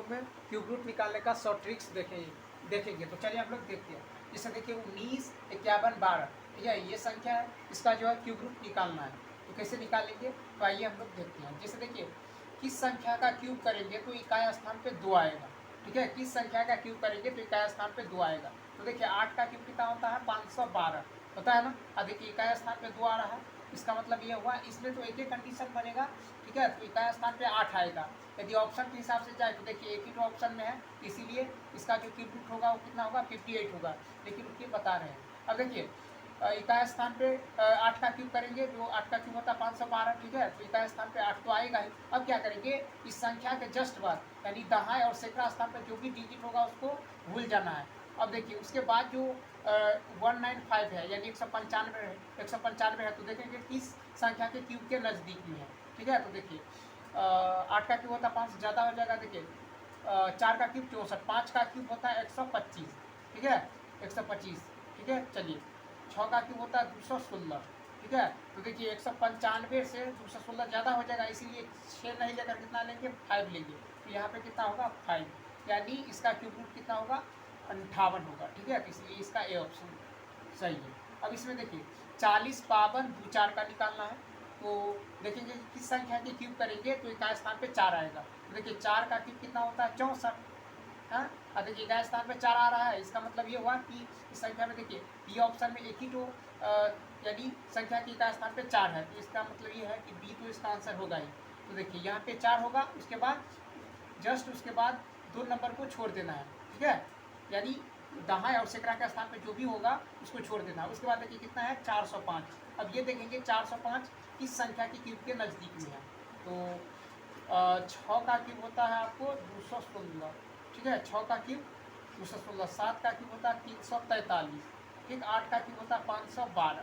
लोग में cube root निकालने का शॉर्ट ट्रिक्स देखेंगे। तो चलिए हम लोग देखते हैं। जैसे देखिए 19, 51, 12, ठीक है, ये संख्या है, इसका जो है क्यूब रूट निकालना है। तो कैसे निकालेंगे, तो आइए हम लोग देखते हैं। जैसे देखिए किस संख्या का क्यूब करेंगे तो इकाई स्थान पे 2 आएगा, ठीक है, किस संख्या का क्यूब करेंगे तो इकाई स्थान पे 2 आएगा। तो देखिए 8 का क्यूब कितना होता है, 512 होता है ना। अब देखिए इकाई स्थान पे 2 आ रहा है, इसका मतलब ये हुआ, इसमें तो एक ही कंडीशन बनेगा, ठीक है, तो इकाई स्थान पे 8 आएगा। यदि ऑप्शन के हिसाब से जाए तो देखिए एक ही तो ऑप्शन में है, इसीलिए इसका जो क्यूब रूट होगा वो कितना होगा, 58 होगा। लेकिन रुकिए बता रहे हैं। अब देखिए इकाई स्थान पे 8 का क्यूब करेंगे, जो 8 का क्यूब होता है 512, ठीक है, तो इकाई स्थान पे 8 तो आएगा ही। अब क्या करेंगे, इस संख्या के जस्ट बाद यानी दहाई और सैकड़ा स्थान पर जो भी डिजिट होगा उसको भूल जाना है। अब देखिए उसके बाद जो 195 है यानी 195 है, तो देखेंगे किस संख्या के क्यूब के नज़दीक में है, ठीक है। तो देखिए 8 का क्यूब होता है 5, ज़्यादा हो जाएगा। देखिए 4 का क्यूब 64, 5 का क्यूब होता है 125, ठीक है, 125, ठीक है। चलिए 6 का क्यूब होता है 216, ठीक है। तो देखिए 195 से 216 ज़्यादा हो जाएगा, इसीलिए 6 नहीं लेकर कितना लेंगे, 5 लेंगे। तो यहाँ पे कितना होगा, 5, यानी इसका क्यूब रूट कितना होगा, 58 होगा, ठीक है। तो इसलिए इसका ए ऑप्शन सही है। अब इसमें देखिए 40, 52, 4 का निकालना है। तो देखेंगे किस संख्या के क्यूब करेंगे तो इकाई स्थान पे 4 आएगा। तो देखिए 4 का क्यूब कितना होता है, 64, हाँ। अब देखिए इकाई स्थान पे 4 आ रहा है, इसका मतलब ये हुआ कि इस संख्या में देखिए बी ऑप्शन में एक ही तो यदि संख्या की इकाई स्थान पे 4 है, तो इसका मतलब ये है कि बी तो इसका आंसर होगा ही। तो देखिए यहाँ पे 4 होगा, उसके बाद जस्ट उसके बाद 2 नंबर को छोड़ देना है, ठीक है, यानी दहाई और सैकड़ा के स्थान पे जो भी होगा उसको छोड़ देना है। उसके बाद देखिए कितना है, 405। अब ये देखेंगे 405 किस संख्या के क्यूब के नज़दीक में है। तो 6 का क्यूब होता है आपको 216, ठीक है, 6 का क्यूब 216, 7 का क्यूब होता है 343, ठीक, 8 का क्यूब होता है 512।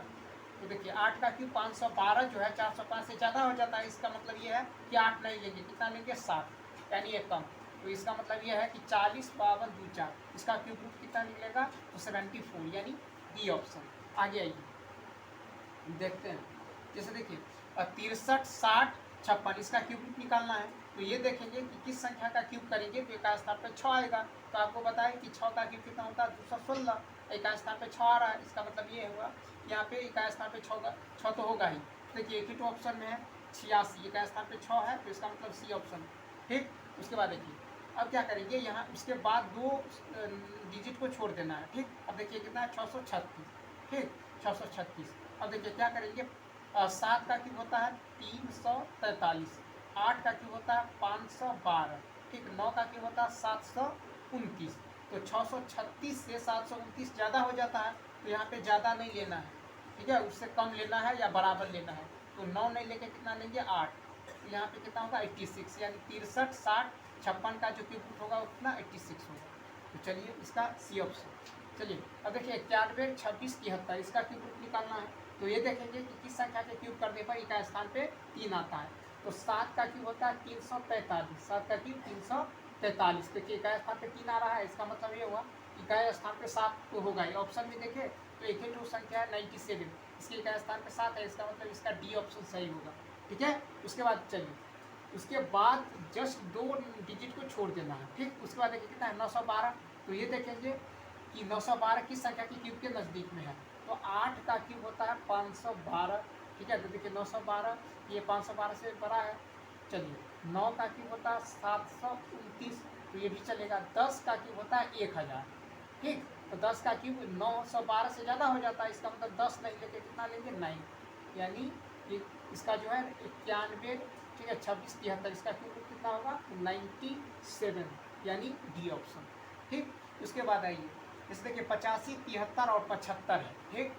तो देखिए 8 का क्यूब 512 जो है 405 से ज़्यादा हो जाता है, इसका मतलब ये है कि 8 नहीं लेंगे, कितना लेंगे, 7, यानी एक कम। तो इसका मतलब ये है कि 40, 52, 4, इसका क्यूब रूट कितना निकलेगा, तो 74, यानी डी ऑप्शन। आगे आइए देखते हैं। जैसे देखिए 63, 60, 56, इसका क्यूब रूट निकालना है। तो ये देखेंगे कि किस संख्या का क्यूब करेंगे तो इकाई स्थान पर 6 आएगा। तो आपको बताएं कि 6 का क्यूब कितना होता है, 216, इकाई स्थान पर 6 आ रहा है, इसका मतलब ये हुआ यहाँ पे इकाई स्थान पर 6 तो होगा ही। देखिए एक ही तो ऑप्शन में है 86, इकाई स्थान पर 6 है, तो इसका मतलब सी ऑप्शन, ठीक। उसके बाद देखिए अब क्या करेंगे, यहाँ उसके बाद 2 डिजिट को छोड़ देना है, ठीक। अब देखिए कितना है, 636, ठीक, 636। अब देखिए क्या करेंगे, 7 का क्यूब होता है 343, 8 का क्यूब होता है 512, ठीक, 9 का क्यूब होता है 729। तो 636 से 729 ज़्यादा हो जाता है, तो यहाँ पे ज़्यादा नहीं लेना है, ठीक है, उससे कम लेना है या बराबर लेना है। तो 9 नहीं लेके कितना लेंगे, 8, तो यहाँ पे कितना होगा 86, यानी 63, 60, 56 का जो क्यूब रूट होगा वो कितना 86 होगा। तो चलिए इसका सी ऑप्शन। चलिए अब देखिए 91, 26, 73, इसका क्यूब रूट निकालना है। तो ये देखेंगे कि किस संख्या के क्यूब करने पर इकाई स्थान पे 3 आता है। तो 7 का क्यूब होता है 343, 7 का क्यूब 343, देखिए इकाई स्थान पे 3 आ रहा है, इसका मतलब ये हुआ इकाई स्थान पे 7 तो होगा ही। ऑप्शन में देखें तो एक ही टू संख्या है 97, इसके इकाई स्थान पे 7 है, इसका मतलब इसका डी ऑप्शन सही होगा, ठीक है। उसके बाद चलिए उसके बाद जस्ट 2 डिजिट को छोड़ देना है, ठीक। उसके बाद देखिए कितना है, 912। तो ये देखेंगे कि 912 किस संख्या के क्यूब के नज़दीक में है। तो 8 का क्यूब होता है 512, ठीक है। तो देखिए 912 ये 512 से बड़ा है। चलिए 9 का क्यूब होता है 729, तो ये भी चलेगा। 10 का क्यूब होता है 1000, ठीक। तो 10 का क्यूब 912 से ज़्यादा हो जाता है, इसका मतलब 10 नहीं लेके कितना लेंगे, 9, यानी इसका जो है 91, ठीक है, 26, 73, इसका क्यूब कितना होगा, 97, यानी डी ऑप्शन, ठीक। उसके बाद आइए जैसे देखिए 85, 73 और 75 है, ठीक।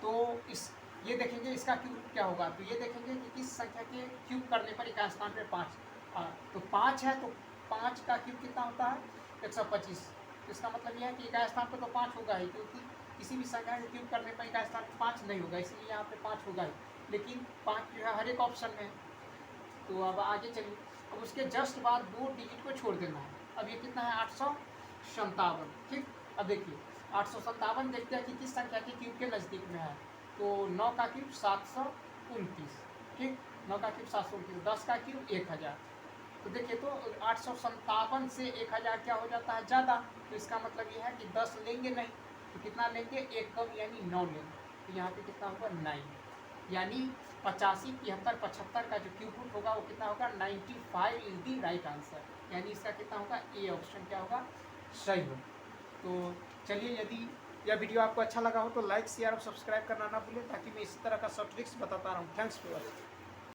तो इस ये देखेंगे इसका क्यूब क्या होगा। तो ये देखेंगे कि किस संख्या के क्यूब करने पर इकाई स्थान पे 5, तो 5 है, तो 5 का क्यूब कितना होता है, 125। तो इसका मतलब यह है कि इकाई स्थान पर तो 5 होगा ही, क्योंकि किसी भी संख्या के क्यूब करने पर इकाई स्थान पर 5 नहीं होगा, इसलिए यहाँ पे 5 होगा ही। लेकिन 5 जो है हर एक ऑप्शन में है। तो अब आगे चलिए, अब उसके जस्ट बाद 2 डिजिट को छोड़ देना है। अब ये कितना है, 857, ठीक। अब देखिए 857 देखते हैं कि किस संख्या के क्यूब के नज़दीक में है। तो 9 का क्यूब 729, ठीक, 9 का क्यूब 729, 10 का क्यूब 1000, तो देखिए तो 857 से 1000 क्या हो जाता है ज़्यादा, तो इसका मतलब ये है कि 10 लेंगे नहीं, तो कितना लेंगे, एक कम यानी 9 लेंगे, तो यहाँ पे कितना होगा 9, यानी 85, 73, 75 का जो क्यूब रूट होगा वो कितना होगा 95 इज दी राइट आंसर, यानी इसका कितना होगा, ए ऑप्शन क्या होगा, सही हो। तो चलिए, यदि यह वीडियो आपको अच्छा लगा हो तो लाइक शेयर और सब्सक्राइब करना ना भूलें, ताकि मैं इसी तरह का शॉर्ट ट्रिक्स बताता रहूँ। Thanks for watching.